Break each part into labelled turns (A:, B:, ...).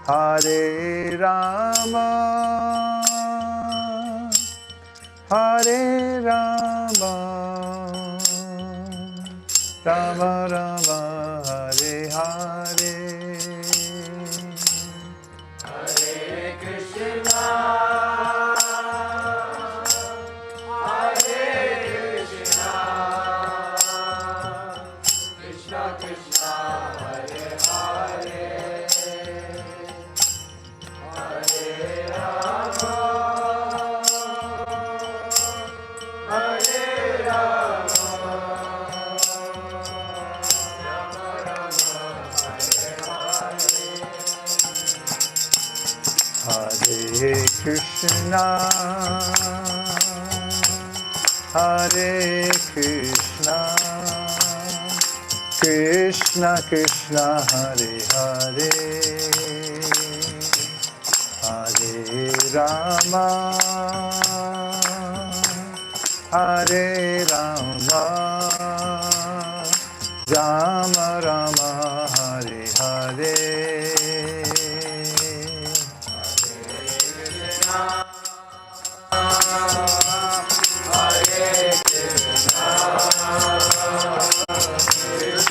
A: Hare Rama, Hare Rama, Rama Rama, Hare Hare,
B: Hare Krishna, Hare Krishna, Krishna Krishna, Hare Hare, Hare Rama, Hare Rama, Rama Rama, Hare Hare.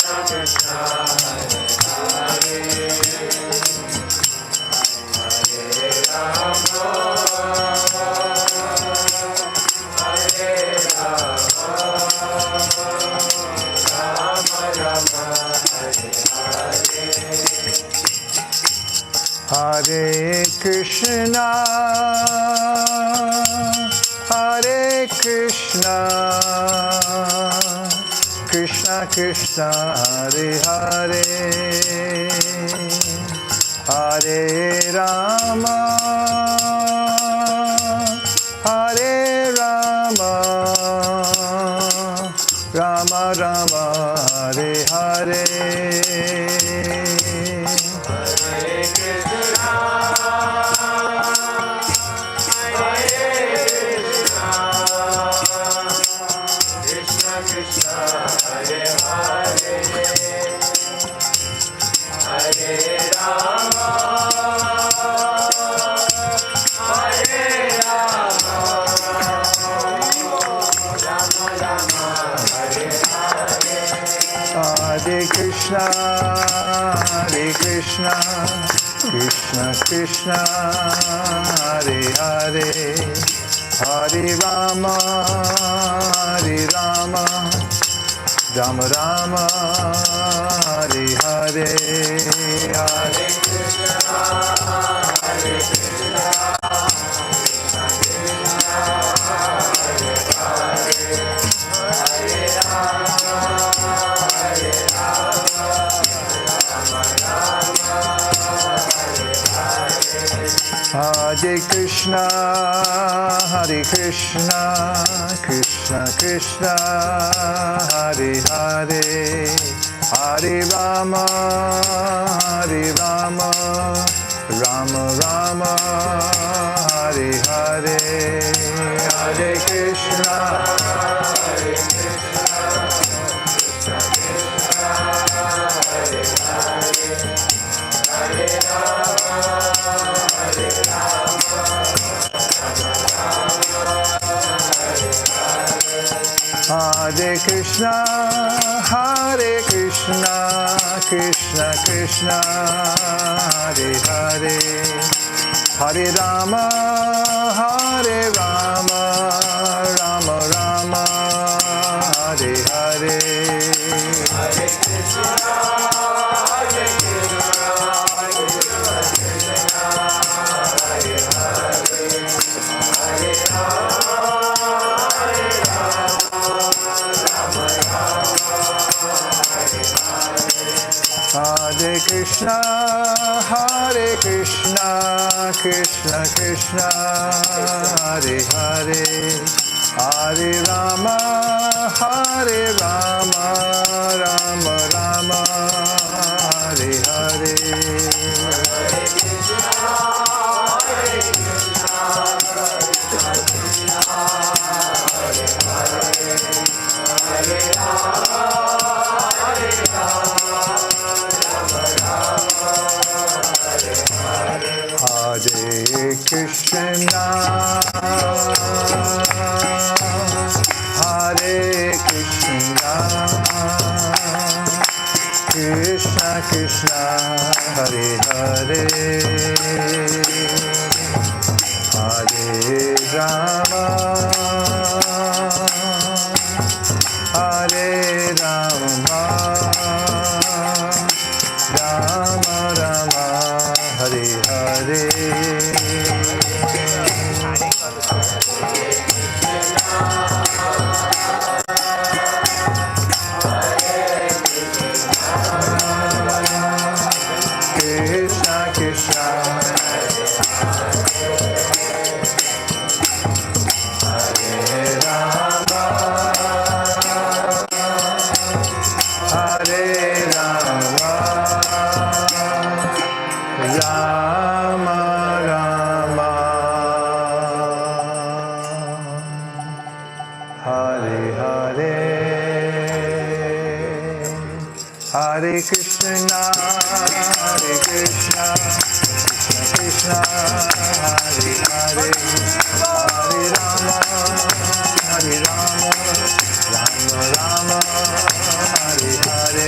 A: Hare Krishna, Hare Krishna, Krishna Krishna, Hare Hare, Hare Rama, Hare Rama, Rama Rama, Hare Hare. Hare Krishna, Hare Krishna, Krishna Krishna, Hare Hare, Hare Rama, Hare Rama, Rama Rama, Hare Hare. Hare Krishna, Hare Krishna, Krishna Krishna, Hare Hare, Hare Rama, Hare Rama, Rama Rama, Hare Hare, Hare Krishna, Hare Krishna, Hare Krishna, Hare Krishna, Krishna Krishna, Hare Hare, Hare Rama, Hare Rama, Rama Rama, Hare Hare, Hare Krishna, Hare Krishna, Krishna Krishna, Hare Hare, Hare Rama, Hare Rama, Rama Rama, Hare Hare. Hare Krishna, Hare Krishna, Krishna Krishna, Hare Hare, Hare Rama, Hare Rama, Rama Rama, Hare Hare, Hare Krishna, Hare Krishna, Krishna Krishna, Hare Hare, Hare Rama, Hare Rama, Rama Rama, Hare Hare. Hare Krishna, Hare Krishna, Krishna Krishna, Hare Hare, Hare Rama, Hare Rama, Rama Rama, Hare Hare, Hare Krishna, Hare Krishna, Krishna Krishna, Hare Hare, Hare Rama, Hare Rama, Rama Rama, Hare Hare. Krishna, Hare Krishna, Krishna Krishna, Hare Hare, Hare Rama, Hare Rama, Rama Rama, Hare Hare. Krishna Krishna, Hare Rama, Hare Rama, Rama Rama, Hare Hare, Hare Krishna, Hare Krishna, Krishna Krishna, Hare Hare, Hare Rama, Hare Rama, Rama Rama, Hare Hare.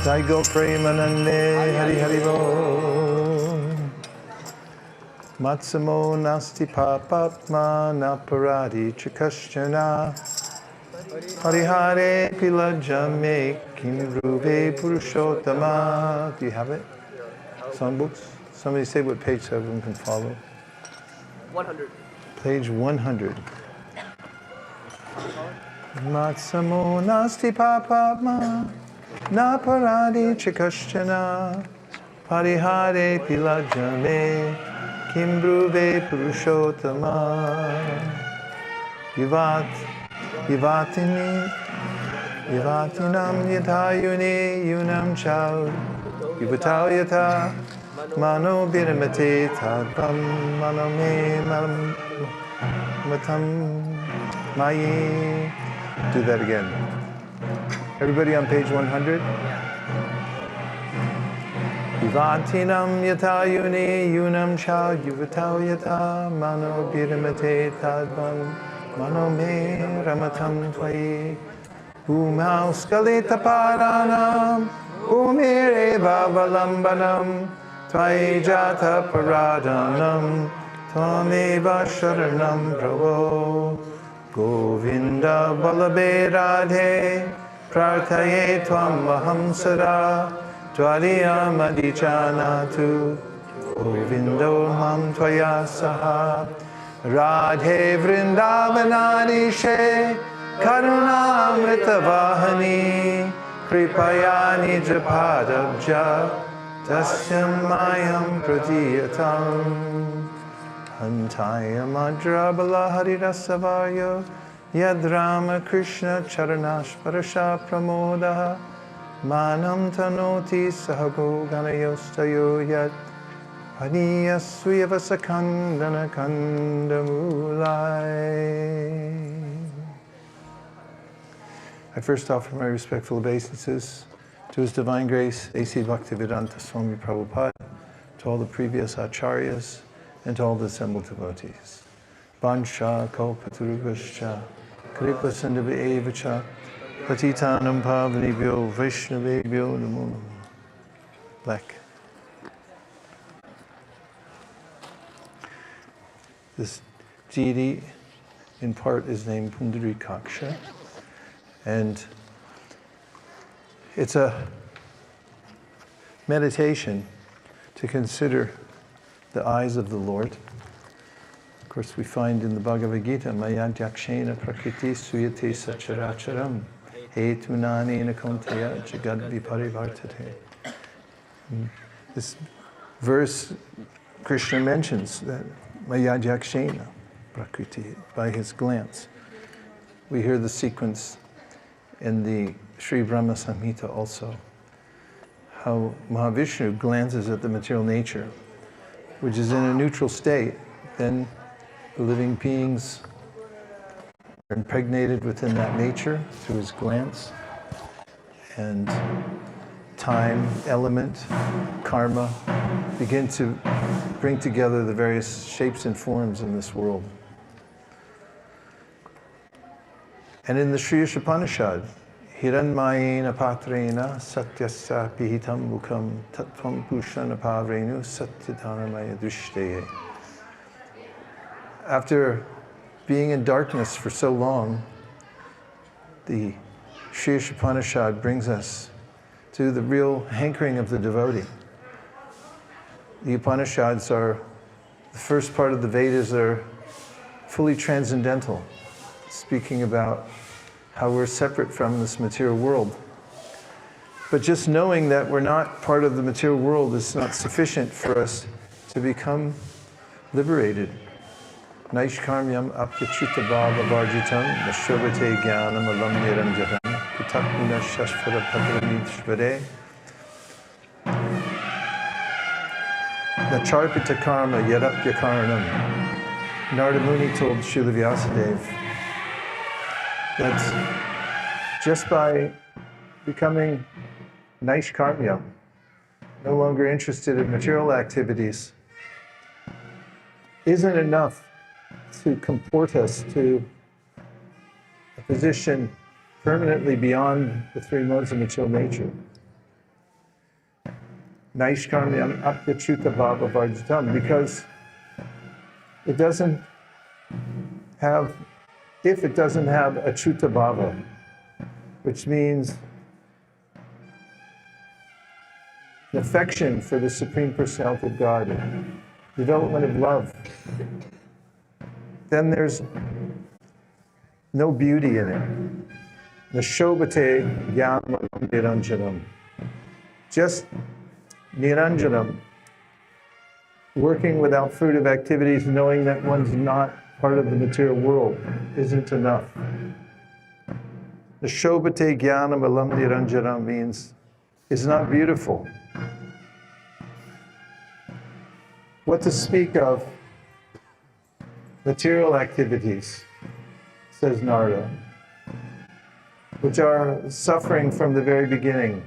A: Jai Go Premanande, Hari Hari Bo. Matsamo Nasti Papatma Naparadi Chikaschana. Hari Hare Pilajame Kimruve Purushottama. Do you have it? Songbooks? Somebody say what page so everyone can follow.
C: 100.
A: Page 100. Matsamo Nasti Papatma Naparadi Chikaschana Parihare Pilajame Kimbruve Purushottama Yivatinam Yatayuni Yunam Chau Yuvatau Yata Mano Biramate Tadvam Mano Me Matam Mayi. Do that again. Everybody on page 100? Yuvatinam yata yuni yunam cha yuvatau yata mano biramate tadvam mano me ramatam tvai bhumau skalita paranam bhumireva valambanam tvai jata paradanam tvameva sharanam pravo Govinda Balabe Radhe Prarthaye Tvam Aham Sada Dwariyam Adichanatu Govindo Mam Tvaya Saha Radhe Vrindavanadishe Karuna Amrita Vahani Kripaya Nijapadabja Tasyam Mayam Pradiyatam Antaya Madrabala Harirasavayo Yadrama Krishna Charanash Parasha Pramoda Manam Tanoti Sahago Ganayostayo Yat Paniya Suyavasakandana Kandamulai. I first offer my respectful obeisances to His Divine Grace, A.C. Bhaktivedanta Swami Prabhupada, to all the previous acharyas, and to all the assembled devotees. Vansha kalpatarubhascha kripa sindhave evacha patitanam pavanebhyo vaishnavebhyo namo namo. Black. This deity, in part, is named Pundarikaksha, and it's a meditation to consider the eyes of the Lord. Of course, we find in the Bhagavad Gita, Mayadhyakshena prakriti suyate sacharacharam hetunanena kauntaya jagad viparivartate. This verse, Krishna mentions that Mayadhyakshena prakriti, by his glance. We hear the sequence in the Sri Brahma Samhita also, how Mahavishnu glances at the material nature which is in a neutral state, then the living beings are impregnated within that nature through his glance, and time, element, karma begin to bring together the various shapes and forms in this world. And in the Sri Upanishad, Hiranmayena patrena satyasya pihitam mukham tattvam pushana pavrenu satyadhanamaya drishteye. After being in darkness for so long, the Sri Upanishad brings us to the real hankering of the devotee. The Upanishads are, the first part of the Vedas are fully transcendental, speaking about how we're separate from this material world. But just knowing that we're not part of the material world is not sufficient for us to become liberated. Naishkarmyam apyachuta bhava varjitam nashobhate jnanam alam niranjatam pitakuna shashvara padramidshvare nacharpita karma yadapya karanam. Narada Muni told Srila Vyasadeva that just by becoming Naishkarmya, no longer interested in material activities, isn't enough to comport us to a position permanently beyond the three modes of material nature. Naishkarmyam apyachuta bhava varjitam, because it doesn't have, if it doesn't have achuta bhava, which means an affection for the Supreme Personality of God, development of love, then there's no beauty in it. Nashobhate jnanam niranjanam. Just niranjanam, working without fruitive activities, knowing that one's not part of the material world, isn't enough. Nashobhate jnanam alam niranjanam means it's not beautiful. What to speak of material activities, says Narada, which are suffering from the very beginning.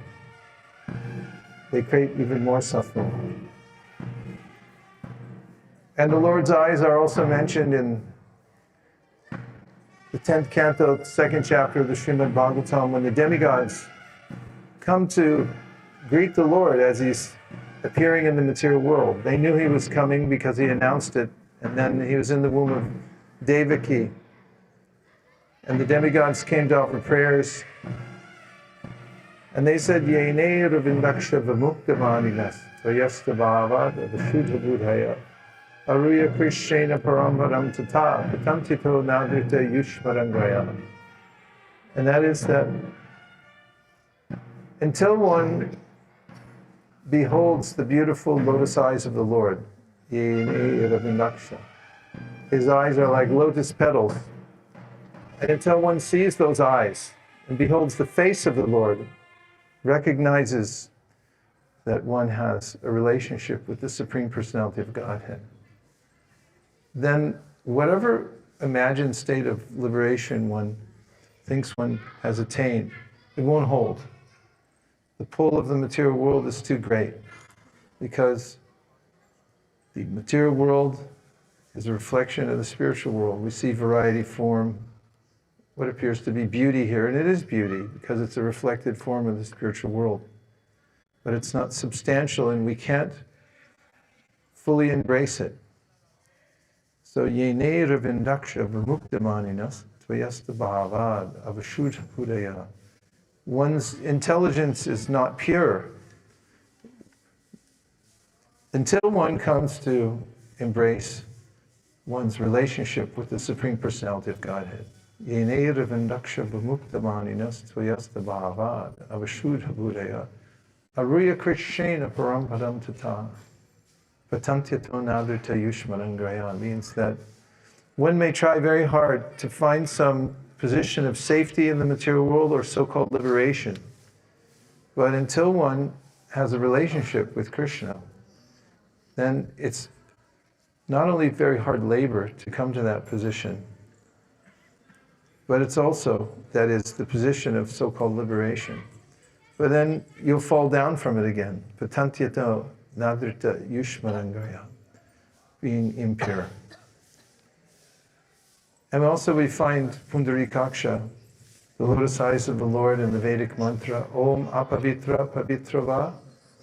A: They create even more suffering. And the Lord's eyes are also mentioned in the 10th canto, 2nd chapter of the Srimad Bhagavatam, when the demigods come to greet the Lord as he's appearing in the material world. They knew he was coming because he announced it, and then he was in the womb of Devaki. And the demigods came to offer prayers. And they said, Yene ravindaksha vamuktamaninas tvayasta bhavad avashudha budhaya aruya krishena paramvaram tata patantito nadrita yushmarangraya. And that is that until one beholds the beautiful lotus eyes of the Lord, Yene ravindaksha, his eyes are like lotus petals. And until one sees those eyes and beholds the face of the Lord, recognizes that one has a relationship with the Supreme Personality of Godhead, then whatever imagined state of liberation one thinks one has attained, it won't hold. The pull of the material world is too great, because the material world is a reflection of the spiritual world. We see variety, form, what appears to be beauty here, and it is beauty because it's a reflected form of the spiritual world. But it's not substantial, and we can't fully embrace it. So, yene ravindaksha vamuktamaninas tvayasta bhavad avashudha budaya. One's intelligence is not pure until one comes to embrace one's relationship with the Supreme Personality of Godhead. Yene ravindaksha vamuktamaninas tvayasta bhavad avashudha budaya aruya krishena parampadam tata patantyato nadrita yushmarangraya means that one may try very hard to find some position of safety in the material world or so-called liberation. But until one has a relationship with Krishna, then it's not only very hard labor to come to that position, but it's also, that is, the position of so-called liberation. But then you'll fall down from it again. Patantyato nadrita yushmarangaya, being impure. And also we find Pundarikaksha, the lotus eyes of the Lord in the Vedic mantra, Om apavitra pavitrava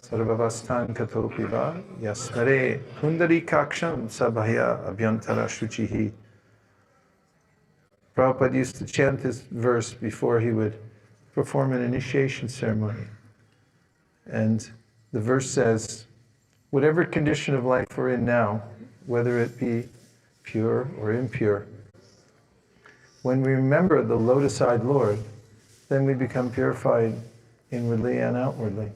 A: sarvavastan katopiva yasmare Pundarikaksham sabhaya abhyantara shuchihi. Prabhupada used to chant this verse before he would perform an initiation ceremony. And the verse says, whatever condition of life we're in now, whether it be pure or impure, when we remember the lotus-eyed Lord, then we become purified inwardly and outwardly.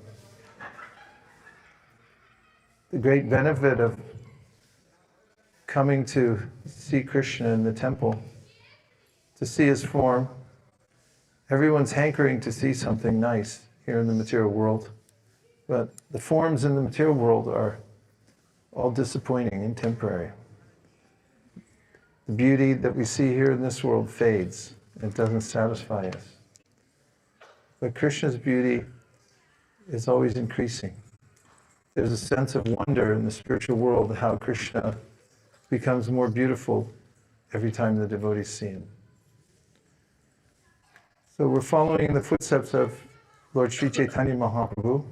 A: The great benefit of coming to see Krishna in the temple, to see his form. Everyone's hankering to see something nice here in the material world, but the forms in the material world are all disappointing and temporary. The beauty that we see here in this world fades. It doesn't satisfy us. But Krishna's beauty is always increasing. There's a sense of wonder in the spiritual world how Krishna becomes more beautiful every time the devotees see him. So we're following in the footsteps of Lord Sri Chaitanya Mahaprabhu.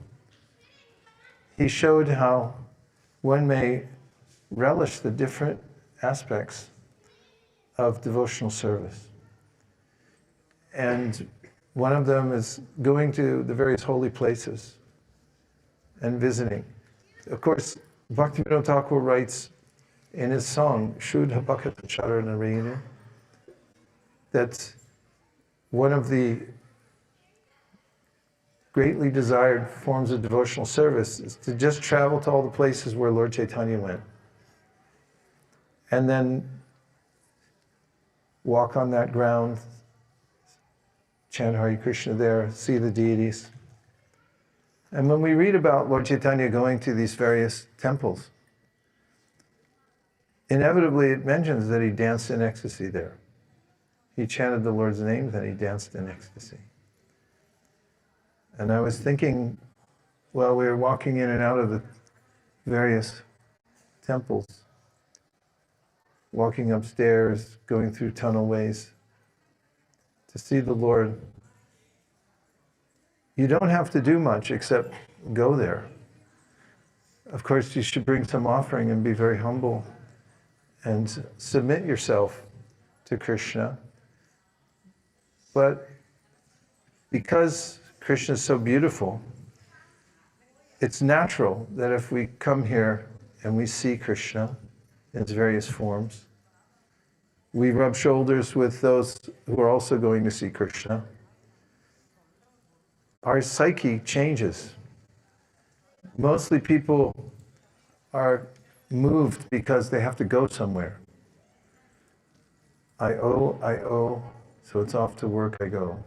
A: He showed how one may relish the different aspects of devotional service. And one of them is going to the various holy places and visiting. Of course, Bhaktivinoda Thakur writes in his song, Shuddha Bhakata Charanarayana, that one of the greatly desired forms of devotional service is to just travel to all the places where Lord Chaitanya went. And then walk on that ground, chant Hare Krishna there, see the deities. And when we read about Lord Chaitanya going to these various temples, inevitably it mentions that he danced in ecstasy there. He chanted the Lord's names and he danced in ecstasy. And I was thinking, while we were walking in and out of the various temples, walking upstairs, going through tunnelways, to see the Lord, you don't have to do much except go there. Of course, you should bring some offering and be very humble and submit yourself to Krishna. But because Krishna is so beautiful, it's natural that if we come here and we see Krishna in its various forms, we rub shoulders with those who are also going to see Krishna. Our psyche changes. Mostly people are moved because they have to go somewhere. I owe, so it's off to work I go.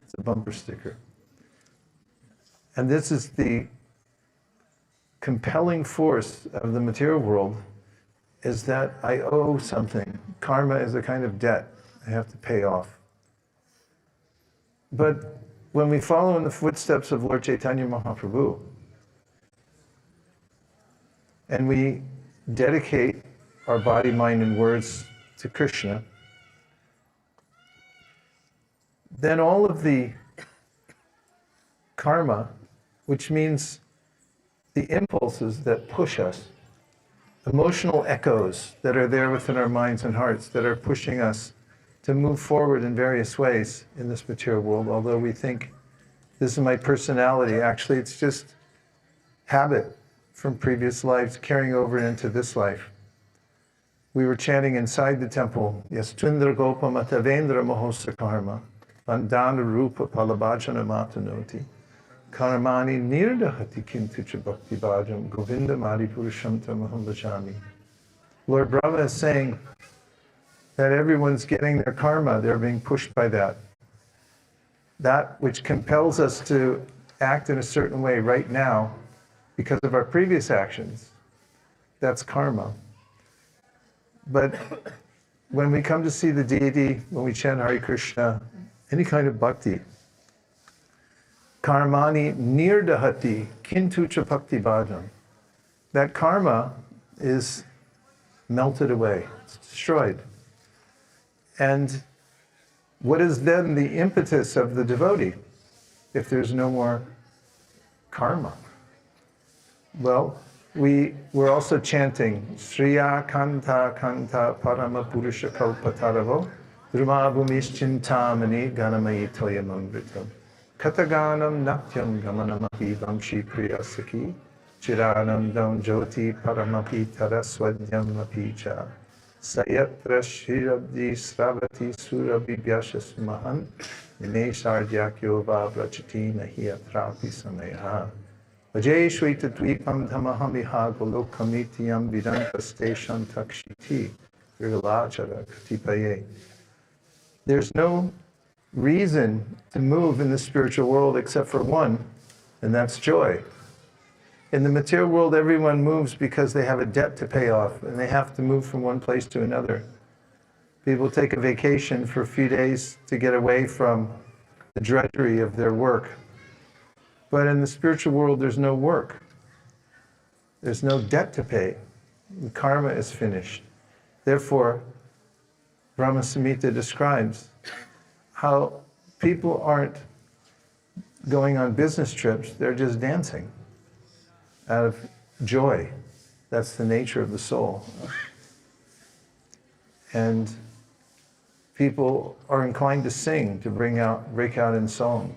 A: It's a bumper sticker. And this is the compelling force of the material world, is that I owe something. Karma is a kind of debt I have to pay off. But when we follow in the footsteps of Lord Chaitanya Mahaprabhu, and we dedicate our body, mind, and words to Krishna, then all of the karma, which means the impulses that push us, emotional echoes that are there within our minds and hearts that are pushing us to move forward in various ways in this material world, although we think this is my personality, actually it's just habit from previous lives carrying over into this life. We were chanting inside the temple, Yastvindra Gopa Matavendra Mahosa Karma, Vandana Rupa Palabhajana Matanoti, Karamani Nirdahati Kintucha Bhakti Bhajam, Govinda Madi Purusham Tamaham Bhajami. Lord Brahma is saying that everyone's getting their karma, they're being pushed by that. That which compels us to act in a certain way right now because of our previous actions, that's karma. But when we come to see the deity, when we chant Hare Krishna, any kind of bhakti, karmani nirdahati kintucha bhakti bhajam, that karma is melted away, it's destroyed. And what is then the impetus of the devotee if there's no more karma? Well, we're also chanting Sriya Kanta Kanta Parama Purusha Kalpataravo Druma Bhumischintamani Ganamayi Toyamamritam Kataganam Natyam Gamanamahi Vamshi Priyasaki Chiranam Dam Jyoti Paramapi Taraswadyam Apicha Sayatra Shirabdi Sravati Surabhibhyashas Mahan Nimeshardhyakyo Vabrachati Nahiyatrapi Sameha Vajay Shweta Dvipam Dhamahamiha Golokamitiyam Vidanta Takshiti Virgalachara Katipaye. There's no reason to move in the spiritual world except for one, and that's joy. In the material world, everyone moves because they have a debt to pay off, and they have to move from one place to another. People take a vacation for a few days to get away from the drudgery of their work. But in the spiritual world, there's no work. There's no debt to pay. The karma is finished. Therefore, Brahma Samhita describes how people aren't going on business trips, they're just dancing out of joy. That's the nature of the soul. And people are inclined to sing, to break out in song.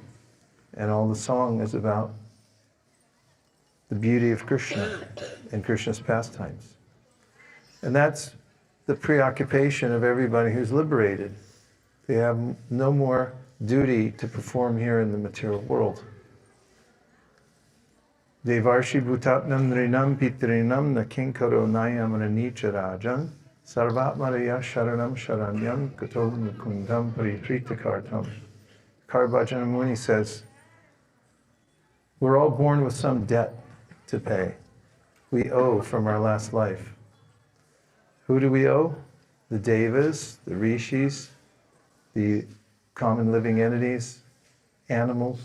A: And all the song is about the beauty of Krishna and Krishna's pastimes. And that's the preoccupation of everybody who's liberated. They have no more duty to perform here in the material world. Devarshi bhutatnam nrinam pitrinam na kinkaro nayam ranicha rajan sarvatmaraya sharanam sharanyam kato mukundam paritritakartam. Karvajana Muni says, we're all born with some debt to pay. We owe from our last life. Who do we owe? The devas, the rishis, the common living entities, animals.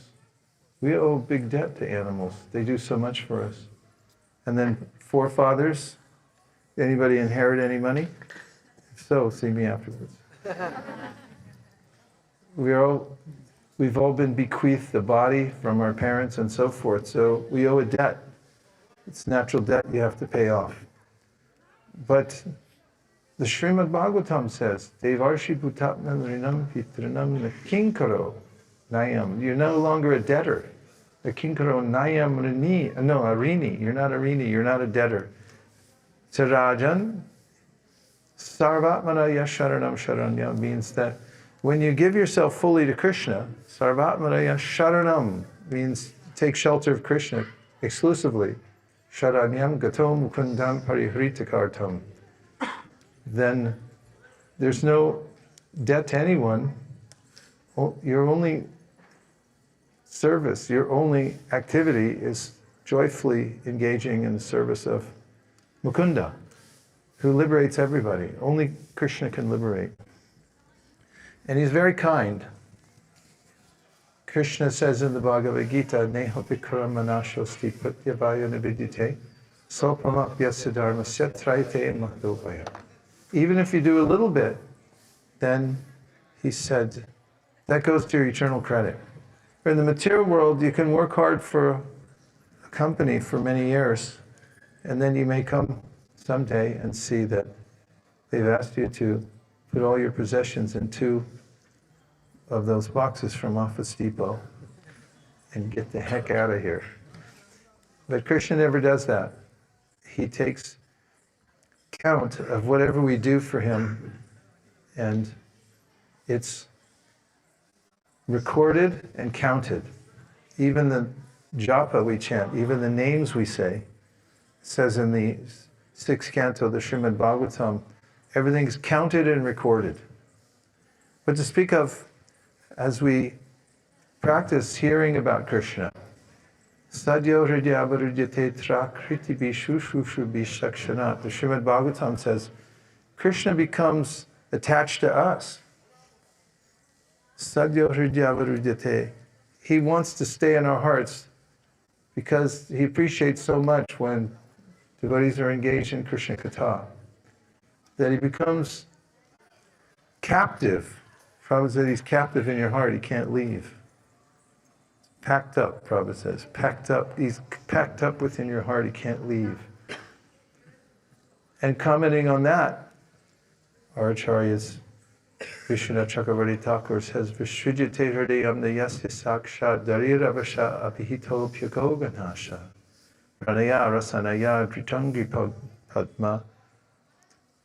A: We owe a big debt to animals. They do so much for us. And then forefathers, anybody inherit any money? If so, see me afterwards. We've all been bequeathed the body from our parents and so forth, so we owe a debt. It's natural debt you have to pay off. But the Srimad Bhagavatam says, Devarshi bhutatnam rinam pitrinam na kinkaro nayam. You're no longer a debtor. The kinkaro nayam arini. You're not a rini, you're not a debtor. Sarajan, sarvatmana yasharanam sharanyam means that when you give yourself fully to Krishna, sarvatmanaya sharanam means take shelter of Krishna exclusively. Sharanyam gato mukundam parihritakartam. Then there's no debt to anyone. Your only service, your only activity is joyfully engaging in the service of Mukunda, who liberates everybody. Only Krishna can liberate. And he's very kind. Krishna says in the Bhagavad Gita, Neha vikramanashosti pratyavaya nibidite sopamapyasya dharmasya traite mahdopaya. Even if you do a little bit, then he said, that goes to your eternal credit. In the material world, you can work hard for a company for many years, and then you may come someday and see that they've asked you to put all your possessions in two of those boxes from Office Depot and get the heck out of here. But Krishna never does that. He takes count of whatever we do for him, and it's recorded and counted. Even the japa we chant, even the names we say, says in the 6th canto of the Srimad Bhagavatam, everything's counted and recorded. But to speak of, as we practice hearing about Krishna, Sadhyo hridyavarujyate trakriti bishushrushu bishakshanat. The Srimad Bhagavatam says, Krishna becomes attached to us. Sadhya hridya varudyate. He wants to stay in our hearts because he appreciates so much when devotees are engaged in Krishna Katha, that he becomes captive. Prabhupada said he's captive in your heart, he can't leave. Packed up, Prabhupada says, packed up. He's packed up within your heart, he can't leave. And commenting on that, our acharyas, Vishwanath Chakravarti Thakur says, Vishwijate hridayam nayasya sakshat darirabasha abhihito pyagoganasha pranaya rasanaya kritangi padma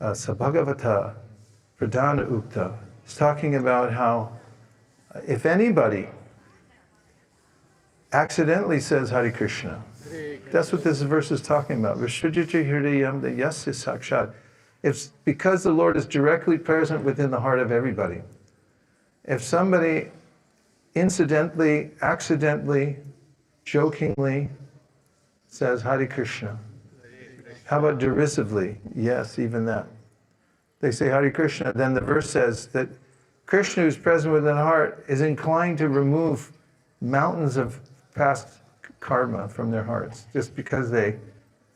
A: sabhagavata pradhana ukta. He's talking about how if anybody accidentally says Hare Krishna, that's what this verse is talking about. Vishwijate hridayam nayasya sakshat. It's because the Lord is directly present within the heart of everybody. If somebody incidentally, accidentally, jokingly says Hare Krishna, how about derisively? Yes, even that. They say Hare Krishna, then the verse says that Krishna, who's present within the heart, is inclined to remove mountains of past karma from their hearts just because they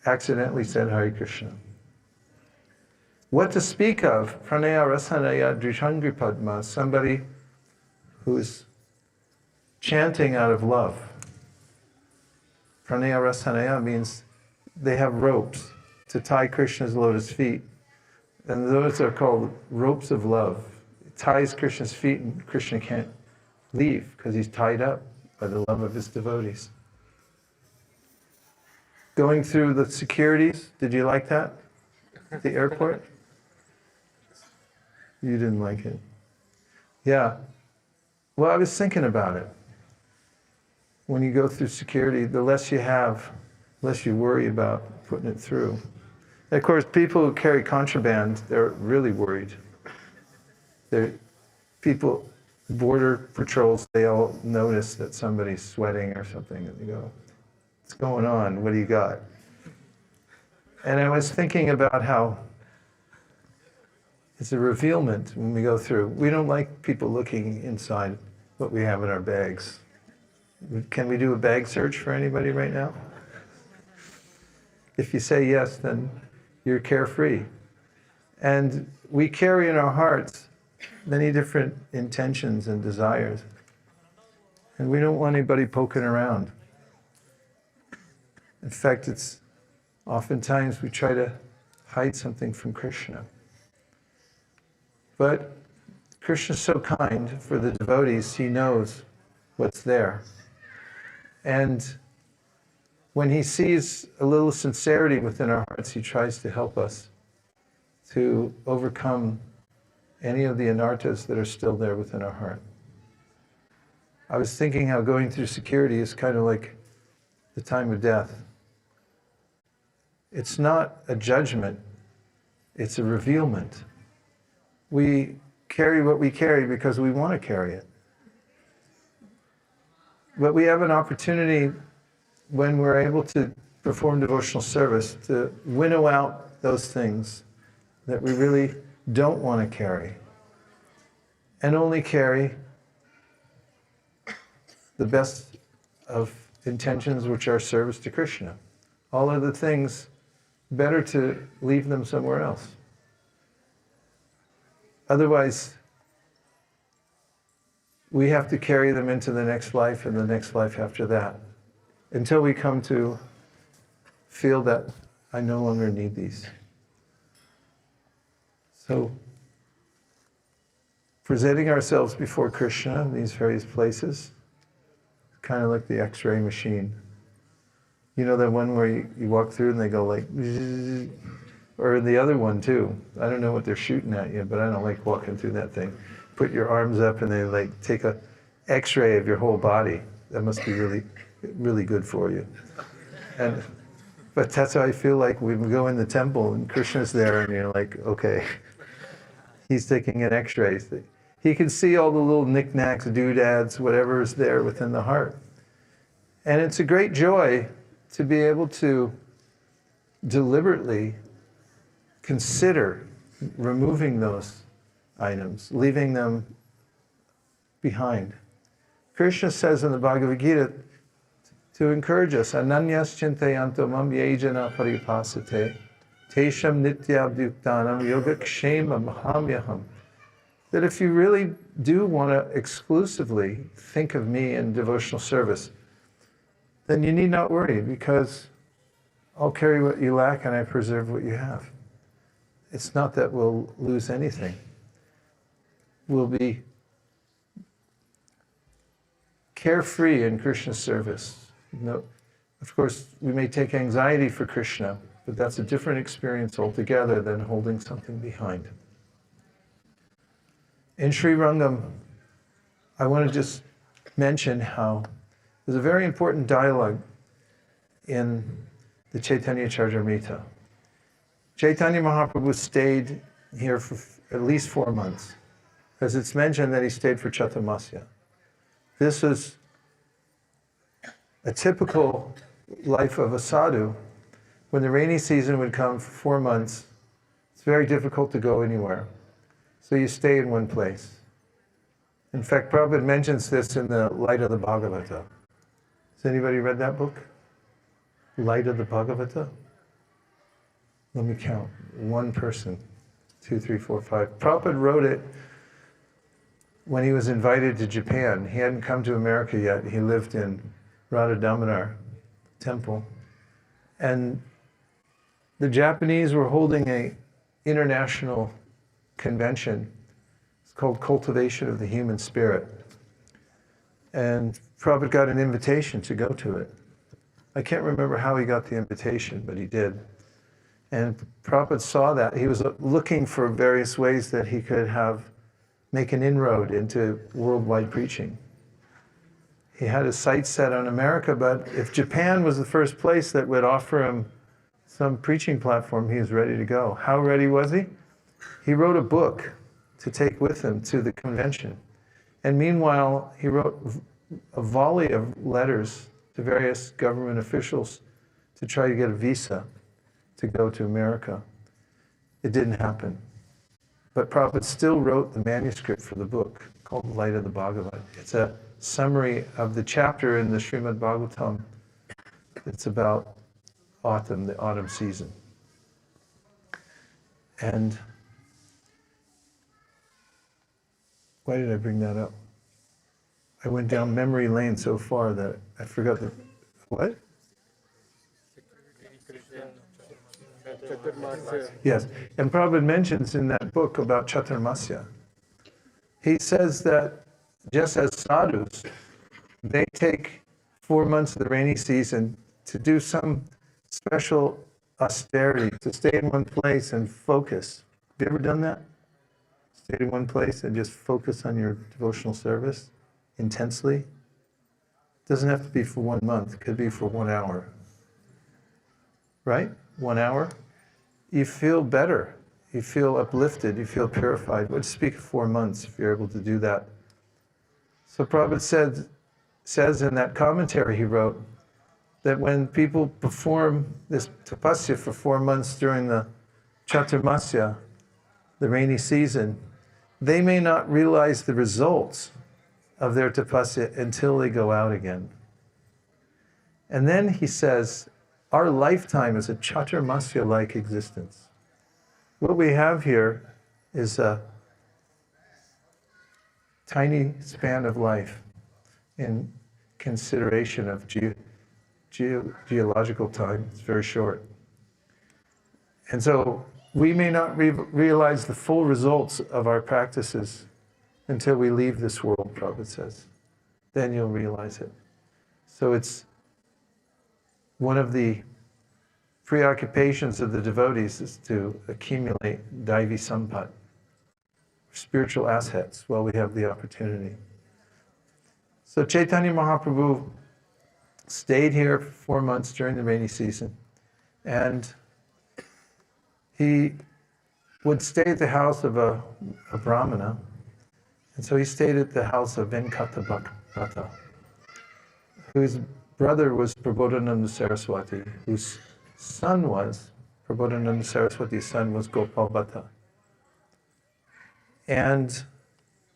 A: accidentally said Hare Krishna. What to speak of? Pranaya rasanaya dritangri padma, somebody who is chanting out of love. Pranaya rasanaya means they have ropes to tie Krishna's lotus feet. And those are called ropes of love. It ties Krishna's feet and Krishna can't leave because he's tied up by the love of his devotees. Going through the securities, did you like that? At the airport? You didn't like it. Yeah. Well, I was thinking about it. When you go through security, the less you have, the less you worry about putting it through. And of course, people who carry contraband, they're really worried. People, border patrols, they all notice that somebody's sweating or something, and they go, what's going on? What do you got? And I was thinking about how it's a revealment when we go through. We don't like people looking inside what we have in our bags. Can we do a bag search for anybody right now? If you say yes, then you're carefree. And we carry in our hearts many different intentions and desires. And we don't want anybody poking around. In fact, it's oftentimes we try to hide something from Krishna. But Krishna's so kind for the devotees, he knows what's there. And when he sees a little sincerity within our hearts, he tries to help us to overcome any of the anarthas that are still there within our heart. I was thinking how going through security is kind of like the time of death. It's not a judgment, it's a revealment. We carry what we carry because we want to carry it. But we have an opportunity when we're able to perform devotional service to winnow out those things that we really don't want to carry and only carry the best of intentions, which are service to Krishna. All other things, better to leave them somewhere else. Otherwise, we have to carry them into the next life and the next life after that, until we come to feel that I no longer need these. So, presenting ourselves before Krishna in these various places, kind of like the X-ray machine. You know that one where you walk through and they go like, or the other one too. I don't know what they're shooting at you, but I don't like walking through that thing. Put your arms up and they like take a X-ray of your whole body. That must be really, really good for you. But that's how I feel like when we go in the temple and Krishna's there and you're like, okay, he's taking an X-ray. He can see all the little knickknacks, doodads, whatever is there within the heart. And it's a great joy to be able to deliberately consider removing those items, leaving them behind. Krishna says in the Bhagavad Gita to encourage us, Ananyas chintayanto mam yejana paripasate, tesham nityabduktanam yogakshema mahamyaham. That if you really do want to exclusively think of me in devotional service, then you need not worry, because I'll carry what you lack and I preserve what you have. It's not that we'll lose anything. We'll be carefree in Krishna's service. No, of course, we may take anxiety for Krishna, but that's a different experience altogether than holding something behind. In Sri Rangam, I want to just mention how there's a very important dialogue in the Chaitanya Charitamrita. Chaitanya Mahaprabhu stayed here for at least 4 months, because it's mentioned that he stayed for Chaturmasya. This was a typical life of a sadhu. When the rainy season would come for 4 months, it's very difficult to go anywhere. So you stay in one place. In fact, Prabhupada mentions this in the Light of the Bhagavata. Has anybody read that book? Light of the Bhagavata? Let me count. One person. 2, 3, 4, 5. Prabhupada wrote it when he was invited to Japan. He hadn't come to America yet. He lived in Radha Damodar temple. And the Japanese were holding an international convention. It's called Cultivation of the Human Spirit. And Prabhupada got an invitation to go to it. I can't remember how he got the invitation, but he did. And Prabhupada saw that. He was looking for various ways that he could make an inroad into worldwide preaching. He had his sights set on America, but if Japan was the first place that would offer him some preaching platform, he was ready to go. How ready was he? He wrote a book to take with him to the convention. And meanwhile, he wrote a volley of letters to various government officials to try to get a visa to go to America. It didn't happen. But Prabhupada still wrote the manuscript for the book called Light of the Bhagavad. It's a summary of the chapter in the Srimad Bhagavatam. It's about autumn, the autumn season. And why did I bring that up? I went down memory lane so far that I forgot the, what? Yes, and Prabhupada mentions in that book about Chaturmasya, he says that just as sadhus, they take 4 months of the rainy season to do some special austerity, to stay in one place and focus. Have you ever done that? Stay in one place and just focus on your devotional service intensely? It doesn't have to be for 1 month, it could be for 1 hour. Right? 1 hour? You feel better. You feel uplifted. You feel purified. Let's speak of 4 months if you're able to do that. So Prabhupada says in that commentary he wrote that when people perform this tapasya for 4 months during the Chaturmasya, the rainy season, they may not realize the results of their tapasya until they go out again. And then he says, our lifetime is a Chaturmasya-like existence. What we have here is a tiny span of life in consideration of geological time. It's very short. And so we may not realize the full results of our practices until we leave this world, Prabhupada says. Then you'll realize it. So it's one of the preoccupations of the devotees is to accumulate Daivi Sampat, spiritual assets, while we have the opportunity. So Chaitanya Mahaprabhu stayed here for 4 months during the rainy season, and he would stay at the house of a brahmana, and so he stayed at the house of Venkata Bhatta, whose brother was Prabodhananda Saraswati, whose son was, Prabodhananda Saraswati's son was Gopal Bhatta. And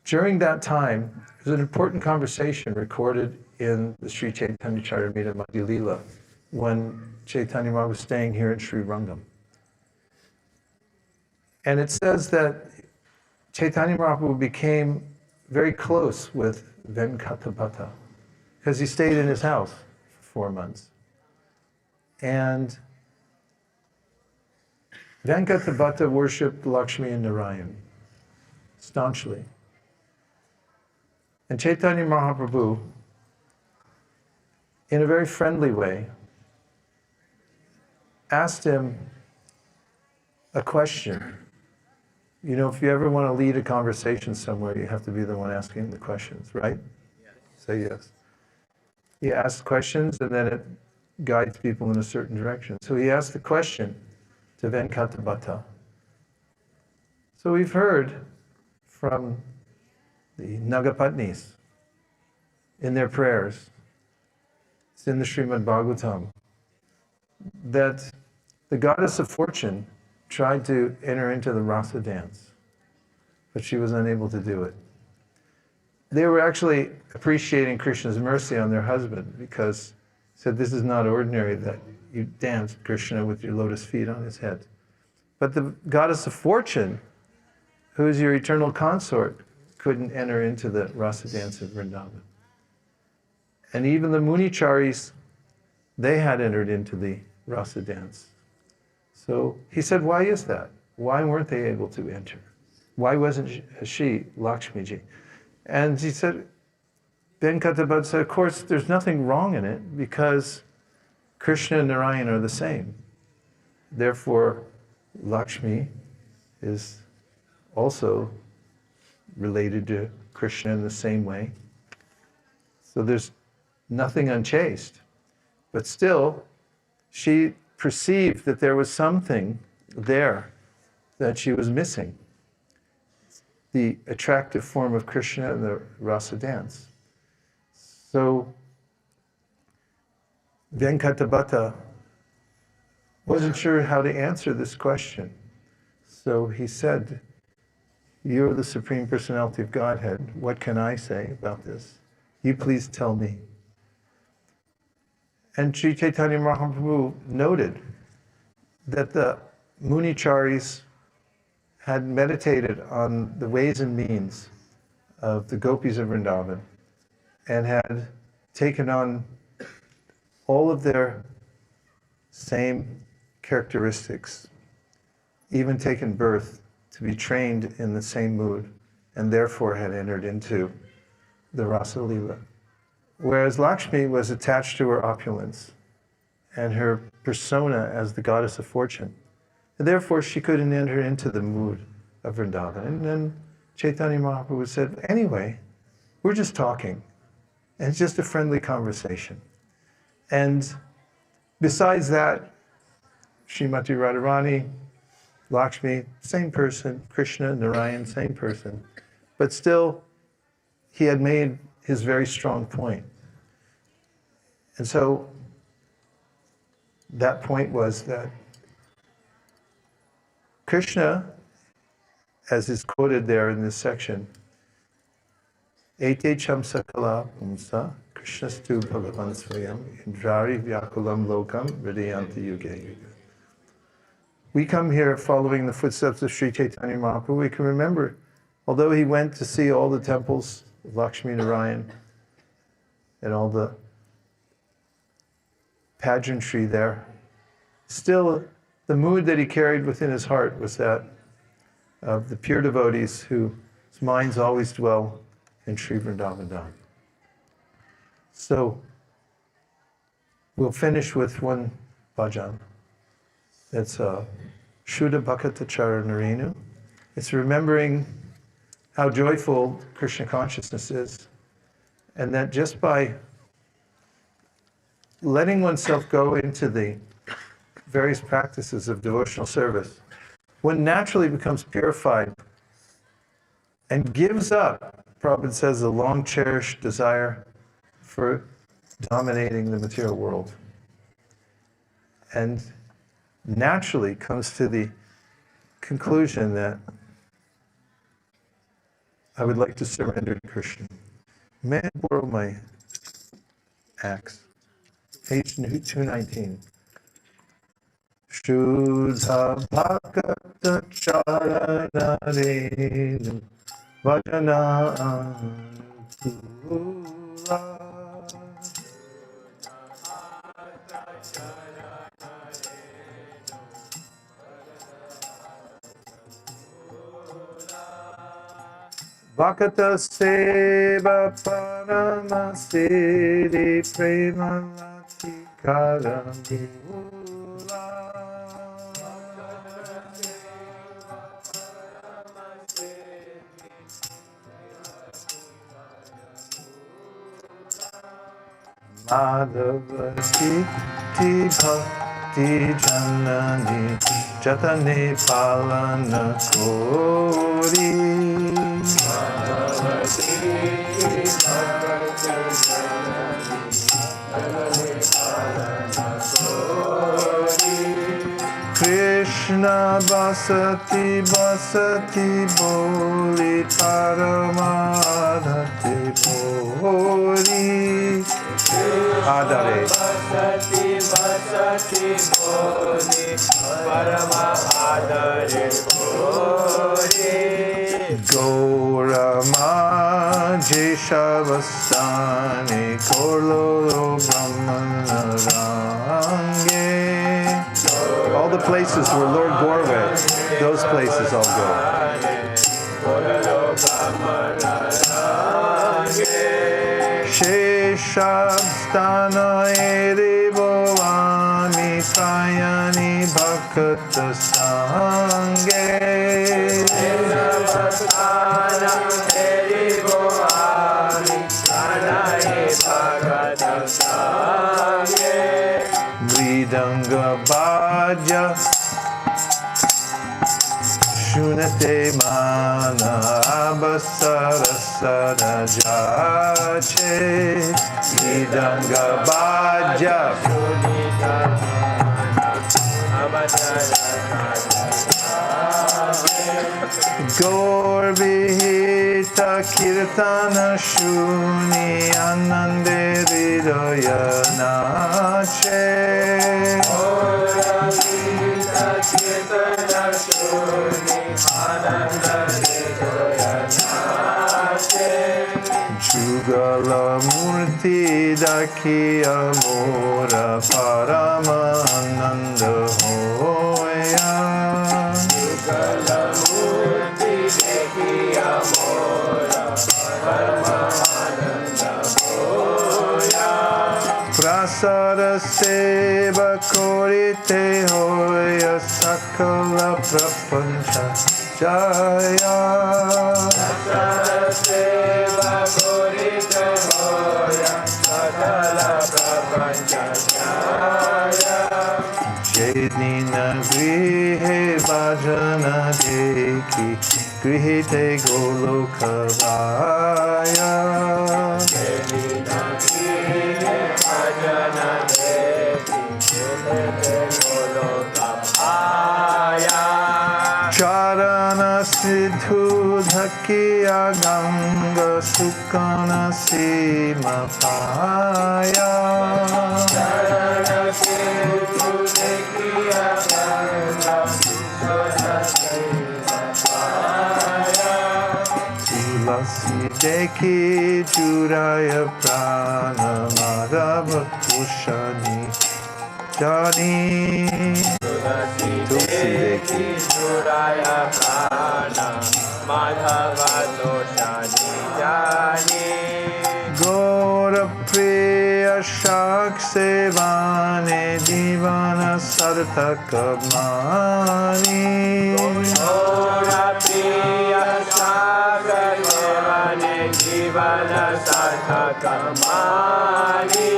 A: during that time, there's an important conversation recorded in the Sri Chaitanya Charitamrita Madhya Lila when Chaitanya Mahaprabhu was staying here at Sri Rangam. And it says that Chaitanya Mahaprabhu became very close with Venkatabhata because he stayed in his house for 4 months. And Venkatabhata worshipped Lakshmi and Narayan staunchly. And Chaitanya Mahaprabhu, in a very friendly way, asked him a question. You know, if you ever want to lead a conversation somewhere, you have to be the one asking the questions, right? Yes. Say yes. He asks questions and then it guides people in a certain direction. So he asked the question to Venkatabhata. So we've heard from the Nagapatnis in their prayers, it's in the Srimad Bhagavatam, that the goddess of fortune tried to enter into the rasa dance, but she was unable to do it. They were actually appreciating Krishna's mercy on their husband because he said, this is not ordinary that you dance Krishna with your lotus feet on his head. But the goddess of fortune, who is your eternal consort, couldn't enter into the rasa dance of Vrindavan. And even the Municharis, they had entered into the rasa dance. So he said, why is that? Why weren't they able to enter? Why wasn't she, Lakshmiji? And he said, Venkatabhata said, of course, there's nothing wrong in it because Krishna and Narayan are the same. Therefore, Lakshmi is also related to Krishna in the same way. So there's nothing unchaste. But still, she perceived that there was something there that she was missing. The attractive form of Krishna and the rasa dance. So Venkatabhata wasn't sure how to answer this question. So he said, you're the Supreme Personality of Godhead. What can I say about this? You please tell me. And Sri Chaitanya Mahaprabhu noted that the Municharis had meditated on the ways and means of the gopis of Vrindavan and had taken on all of their same characteristics, even taken birth to be trained in the same mood, and therefore had entered into the Rasa Lila. Whereas Lakshmi was attached to her opulence and her persona as the goddess of fortune. And therefore she couldn't enter into the mood of Vrindavan. And then Chaitanya Mahaprabhu said, anyway, we're just talking. And it's just a friendly conversation. And besides that, Srimati Radharani, Lakshmi, same person, Krishna, Narayan, same person. But still, he had made his very strong point. And so that point was that Krishna, as is quoted there in this section, Ete cham sakala pumsa Krishnastu bhagavan swayam indrari vyakulam lokam hridayanti yuge yuga. We come here following the footsteps of Sri Chaitanya Mahaprabhu. We can remember, although he went to see all the temples of Lakshmi Narayan and all the pageantry there, still the mood that he carried within his heart was that of the pure devotees whose minds always dwell in Sri Vrindavan Dham. So we'll finish with one bhajan. It's Shuddha Bhakata Charanarenu. It's remembering how joyful Krishna consciousness is, and that just by letting oneself go into the various practices of devotional service, one naturally becomes purified and gives up, Prabhupada says, the long-cherished desire for dominating the material world. And naturally comes to the conclusion that I would like to surrender to Krishna. May I borrow my axe? Page 219. Shuddha Bhakata Charana Renu Vajana Anukula. Bhakata Seva Parama Siddhi Premalati Karamula. Madhava Kiti Bhakti Janani Jatane Palana Kori. Krishna Basati Basati Boli Paramadhati Boli Adare
B: Basati Basati Boli Parama Adare Boli
A: Gaurama Jeshavastani Korlo Brahmana Range. All the places where Lord Gore went, those places I'll go. Sheshabstana Eribovani Prayani Bhakata Sange.
B: Sheshabstana Eribovani Prayani Bhakata Sange.
A: Mridanga Bhaja Shunate Mana Abasarasara Jache. Mridanga Bhaja Gaur Vihita Kirtana Shuni Anande Hridaya Nache. Jugala Murti Dakhiya Mora Parama Ananda Hoya. Jugala Murti Dakhiya Mora Parama Ananda Hoya. Prasara Seva Korite Hoya Sakala Prapancha Jaya. Prasara Seva Korite Hoya Sakala Prapancha Jaya. Jedina Grihe Bhajana Deki Grihite Golokavaya. Jedina Grihe Bhajana Deki Grihite Golokavaya. Charana Siddhu Dhakiya Ganga Sukana Sima Paya. Charana Siddhu Dhakiya Ganga Sukana Sima Paya. Tulasi Deki Juraya Prana Madhava Kushani Jani. Tulsi Deki
B: Juraya Prana Madhava Doshani Jani.
A: Gora Priya Shak Sevane Divana Sarthakamani.
B: Gora Priya Shak Sevane Divana Sarthakamani.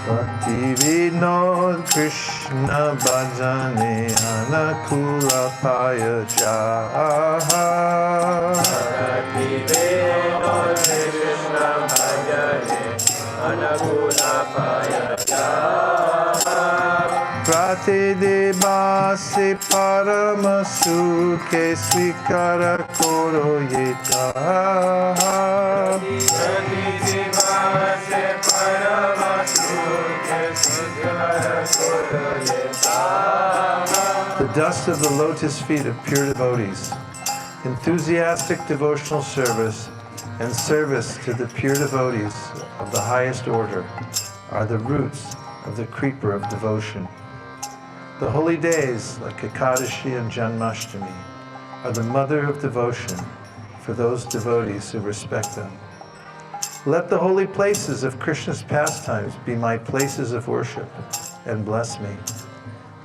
A: Bhakti Vinod Krishna Bhajane Anakula Paya Jaha.
B: Bhakti Vinod Krishna Bhajane Anakula Paya Jaha.
A: Pratideva se parama sukhe svikara koro yeta. The dust of the lotus feet of pure devotees, enthusiastic devotional service, and service to the pure devotees of the highest order are the roots of the creeper of devotion. The holy days, like Ekadashi and Janmashtami, are the mother of devotion for those devotees who respect them. Let the holy places of Krishna's pastimes be my places of worship, and bless me.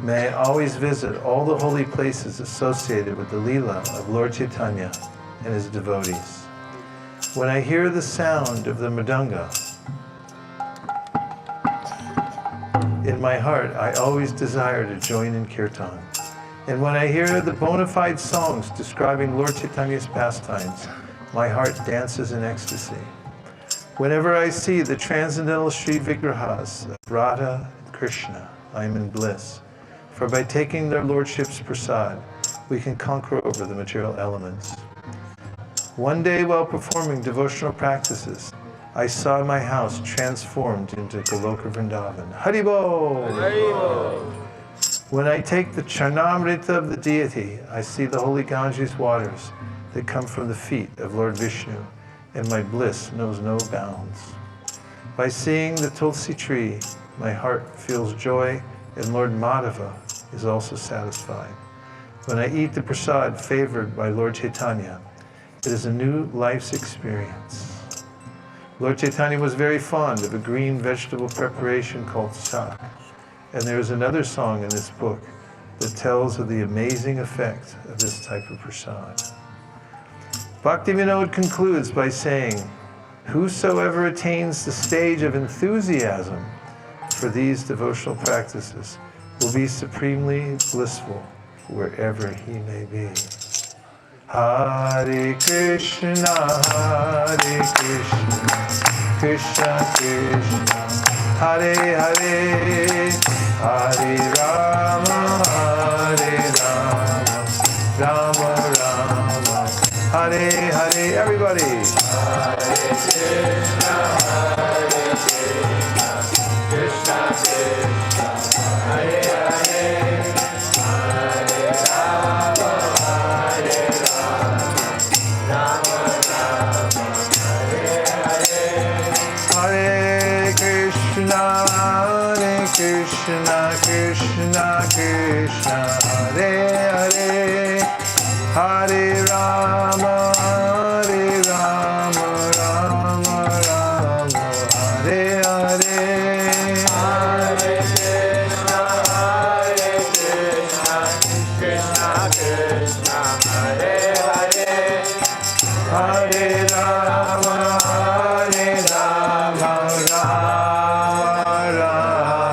A: May I always visit all the holy places associated with the Leela of Lord Chaitanya and his devotees. When I hear the sound of the mridanga, in my heart I always desire to join in kirtan. And when I hear the bona fide songs describing Lord Chaitanya's pastimes, my heart dances in ecstasy. Whenever I see the transcendental Sri Vigrahas of Radha and Krishna, I am in bliss. For by taking their lordship's prasad, we can conquer over the material elements. One day while performing devotional practices, I saw my house transformed into Goloka Vrindavan. Haribol! Haribol! When I take the Charnamrita of the deity, I see the holy Ganges waters that come from the feet of Lord Vishnu, and my bliss knows no bounds. By seeing the Tulsi tree, my heart feels joy, and Lord Madhava is also satisfied. When I eat the prasad favored by Lord Chaitanya, it is a new life's experience. Lord Chaitanya was very fond of a green vegetable preparation called sak, and there is another song in this book that tells of the amazing effect of this type of prasad. Bhaktivinoda concludes by saying, whosoever attains the stage of enthusiasm for these devotional practices will be supremely blissful wherever he may be. Hare Krishna, Krishna Krishna, Hare Hare, Hare Rama, Rama Rama, Hare Hare. Everybody. Hare Krishna, Krishna Krishna, Hare Hare, Hare Rama, Rama Rama, Hare Hare. Hare Krishna, Krishna Krishna, Hare Hare, Hare Rama, Rama Rama, Hare Hare. Hare Krishna, Krishna Hare Hare, Hare Rama, Rama Rama, Hare Hare.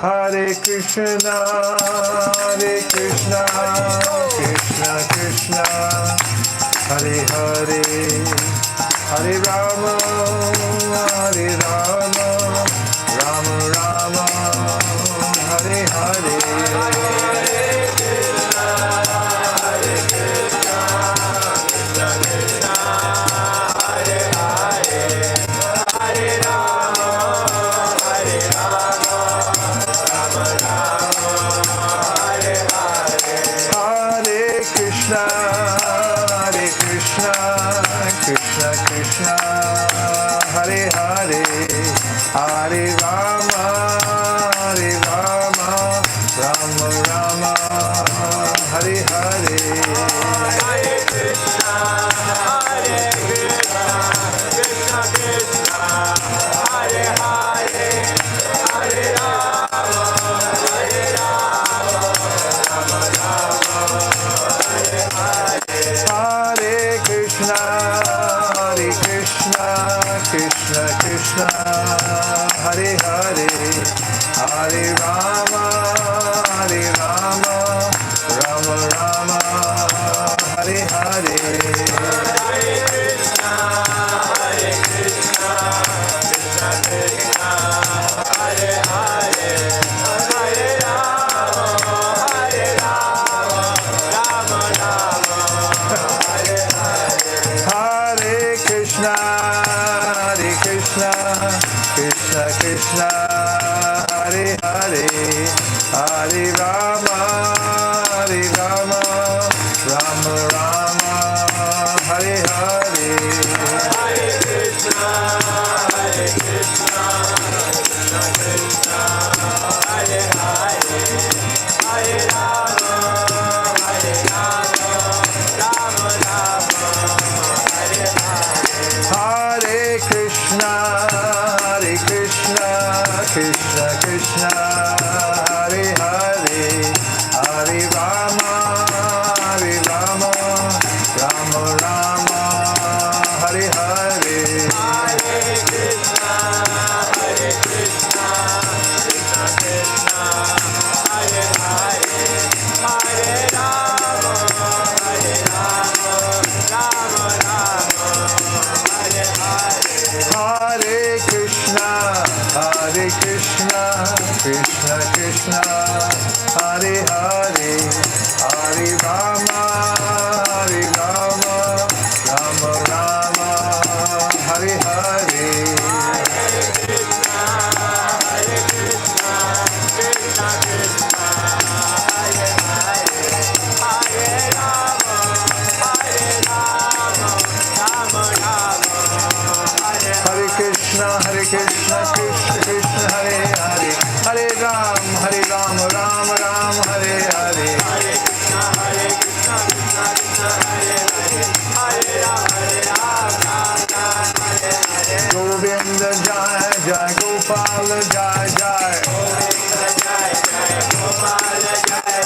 A: Hare Krishna, Krishna Krishna, Hare Hare, Hare Rama, Rama Rama, Hare Hare. Krishna Krishna, Hare Hare, Hare Rama, Rama Rama, Hare Hare. Hare Krishna, Krishna Krishna, Hare Hare, Hare Rama, Rama Rama, Hare Hare. Hare Krishna, Krishna Krishna, Hare Hare, Hare Rama, Rama Rama, Hare Hare. Hare Krishna, Krishna Krishna, Hare Hare, Hare, Hare Rama, Hare Rama, Rama Rama, Hare Hare.
B: Hare Krishna, Hare Krishna, Krishna Krishna, Hare Hare, Hare Rama, Hare Rama, Rama Rama, Hare Hare.
A: Hare Krishna, Krishna Krishna, Hare Hare, Hare Rama, Rama Rama, Hare Hare.
B: Hare Krishna, Krishna Krishna, Hare Hare, Hare Rama, Rama Rama, Hare Hare.
A: Hare Krishna, Krishna Krishna, Hare Hare, Hare Rama, Rama Rama, Hare Hare.
B: Hare Krishna, Krishna Krishna, Hare Hare, Hare Rama, Rama Rama, Hare
A: Hare Krishna, Krishna Krishna, Hare Hare, Hare Ram, Rama Rama, Hare Hare.
B: Hare Krishna, Krishna Krishna, Hare Hare, Hare Rama, Hare Hare.
A: Govinda Jai Jai, Gopal Jai Jai.
B: Govinda Jai Jai, Gopal Jai Jai.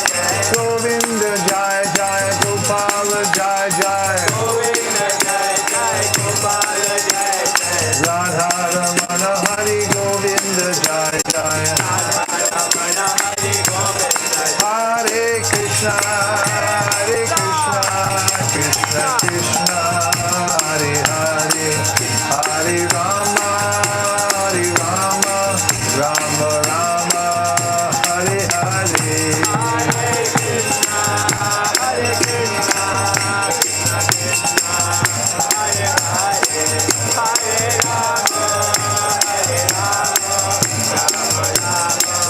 A: Govinda Jai Jai, Gopal Jai Jai.
B: Govinda Jai Jai, Gopal Jai Jai.
A: Radha Ramana Hari Govinda Jai Jai.
B: Radha Ramana Hari Govinda Jai.
A: Hare Krishna, Krishna Krishna, Hare Hare, Hare Rama, Rama Rama, Hare Hare.
B: Hare Krishna, Krishna Krishna, Hare Hare, Hare Rama, Rama Rama, Hare Hare.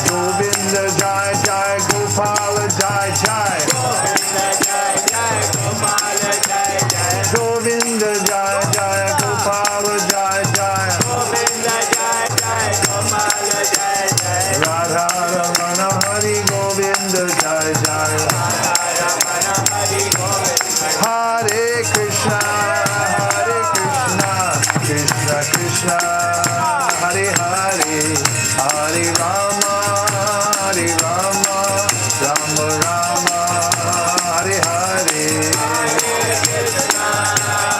A: Govinda Jai Jai, Gopal Jai Jai.
B: Govinda Jai Jai, Gopal Jai Jai.
A: Govinda Jai Jai, Gopal Jai Jai.
B: Govinda Jai Jai, Gopal Jai Jai.
A: Radha Ramana Hari Govinda Jai Jai.
B: Radha Ramana Hari Govinda Jai.
A: Hare Krishna, Krishna Krishna, Hare Hare, Hare Rama, Rama Rama, Hare Hare.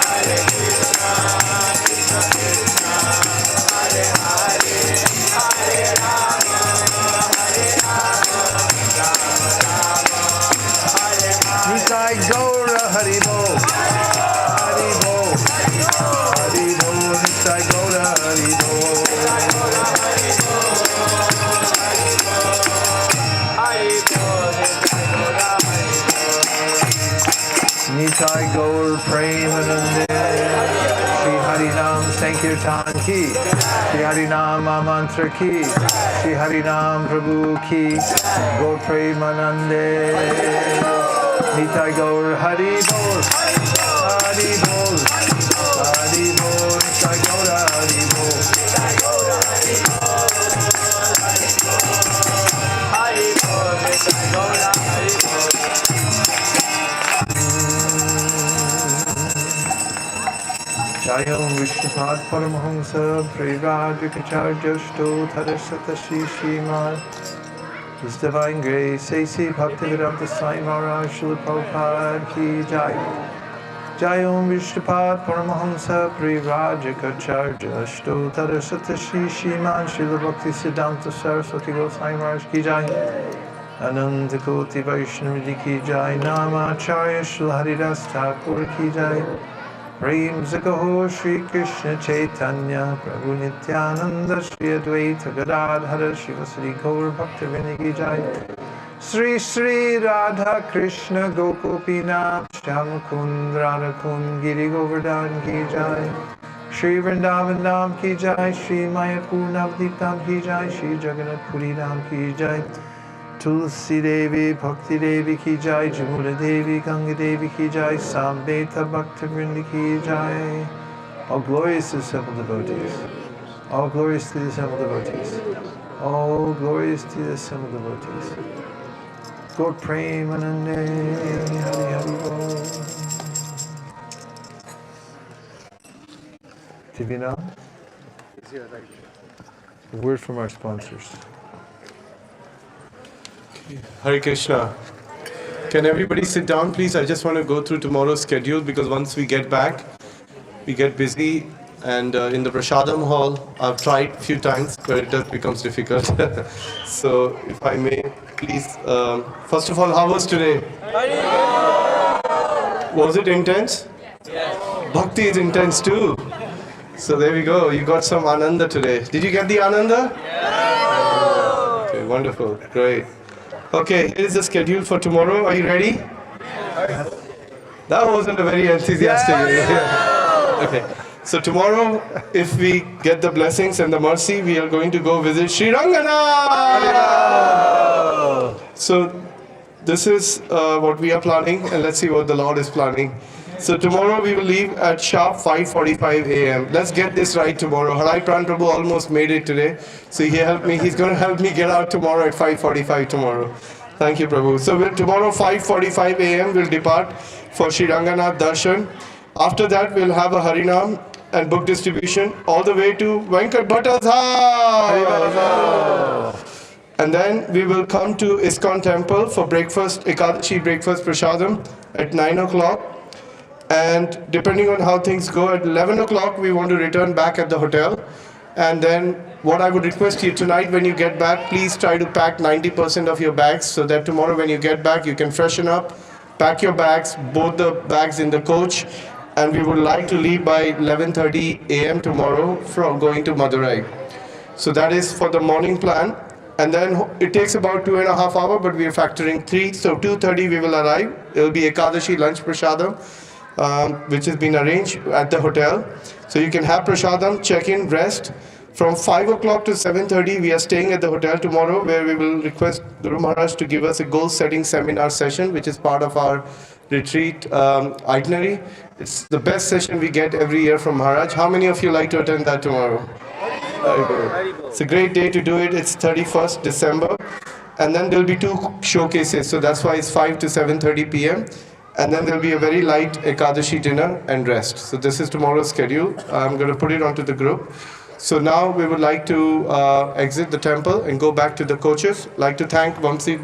B: Hare Krishna, Krishna Krishna, Hare Hare, Hare Rama, Rama Rama, Hare Hare.
A: Nitai Gaura Hari Bol, Hari Bol, Hari Bol, Nitai Gaura Hari Bol. Nitai Gaur Premanande, Shri Harinam Sankirtan Ki, Shri Harinam Mantra Ki, Shri Harinam Prabhu Ki, Gaur Premanande, Nitai Gaur Hari Bol, Hari Bol, Hari Bol, Nitai Gaur Hari Bol. Jayam Vishnupad Paramahamsa Privadvikacharya Stotara Satashi Shriman His Divine Grace A.C. Bhaktivedanta Swami Maharaj Srila Prabhupada Ki Jai Jayam Vishnupad Paramahamsa Privadvikacharya Stotara Satashi Shriman Srila Bhaktisiddhanta Saraswati Goswami Maharaj Ki Jai Ananda Koti Vaishnavidi Ki Jai Namacharya Srila Haridas Thakur Ki Jai Prem Zakaho Shri Krishna Chaitanya Prabhu Nityananda Shri Advaita Gadadhara Shivasari Gaur Bhaktivinoda Ki Jai Sri Sri Radha Krishna Gokopinath Shyamakund Radhakund Giri Govardhan Ki Jai Shri Vrindavan Dham ki jai, Shri Mayapur Navdeep Dham ki jai, Shri Jagannath Puri Dham ki jai. Tulsi Devi, Bhakti Devi ki jai, Jamuna Devi, Ganga Devi ki jai, Sambeta Bhakta Vrindi ki jai. All glorious to the assembled devotees. All glorious to the assembled devotees. All glorious to the assembled devotees. Gaur Premanande, Hari Hari Bol. Divina? A word from our sponsors.
D: Hare Krishna. Can everybody sit down, please? I just want to go through tomorrow's schedule because once we get back, we get busy. And in the Prasadam hall, I've tried a few times, but it just becomes difficult. So, if I may, please, first of all, how was today? Was it intense? Yes. Bhakti is intense too. So there we go. You got some Ananda today. Did you get the Ananda? Yes. Okay, wonderful. Great. Okay, here is the schedule for tomorrow. Are you ready? Yes. That wasn't a very enthusiastic. Yes. Okay. So tomorrow, if we get the blessings and the mercy, we are going to go visit Sri Rangana. So this is what we are planning, and let's see what the Lord is planning. So tomorrow we will leave at sharp 5:45 a.m. Let's get this right tomorrow. Harai Pran Prabhu almost made it today. So he helped me. He's going to help me get out tomorrow at 5:45 tomorrow. Thank you, Prabhu. So tomorrow 5:45 a.m. we'll depart for Sri Ranganath Darshan. After that we'll have a Harinam and book distribution all the way to Venkat Bhatta's house. And then we will come to ISKCON temple for breakfast, Ekadashi breakfast prasadam at 9 o'clock. And depending on how things go, at 11 o'clock we want to return back at the hotel. And then what I would request you tonight when you get back, please try to pack 90% of your bags so that tomorrow when you get back you can freshen up, pack your bags, both the bags in the coach. And we would like to leave by 11:30 a.m. tomorrow from going to Madurai. So that is for the morning plan. And then it takes about 2.5 hours, but we are factoring 3. So 2:30 we will arrive. It will be Ekadashi lunch prasadam, which has been arranged at the hotel. So you can have prasadam, check in, rest. From 5 o'clock to 7:30 we are staying at the hotel tomorrow, where we will request Guru Maharaj to give us a goal setting seminar session, which is part of our retreat itinerary. It's the best session we get every year from Maharaj. How many of you like to attend that tomorrow? It's a great day to do it. It's 31st December. And then there'll be 2 showcases. So that's why it's 5 to 7:30 p.m. And then there'll be a very light Ekadashi dinner and rest. So this is tomorrow's schedule. I'm going to put it onto the group. So now we would like to exit the temple and go back to the coaches. Like to thank Vamsi.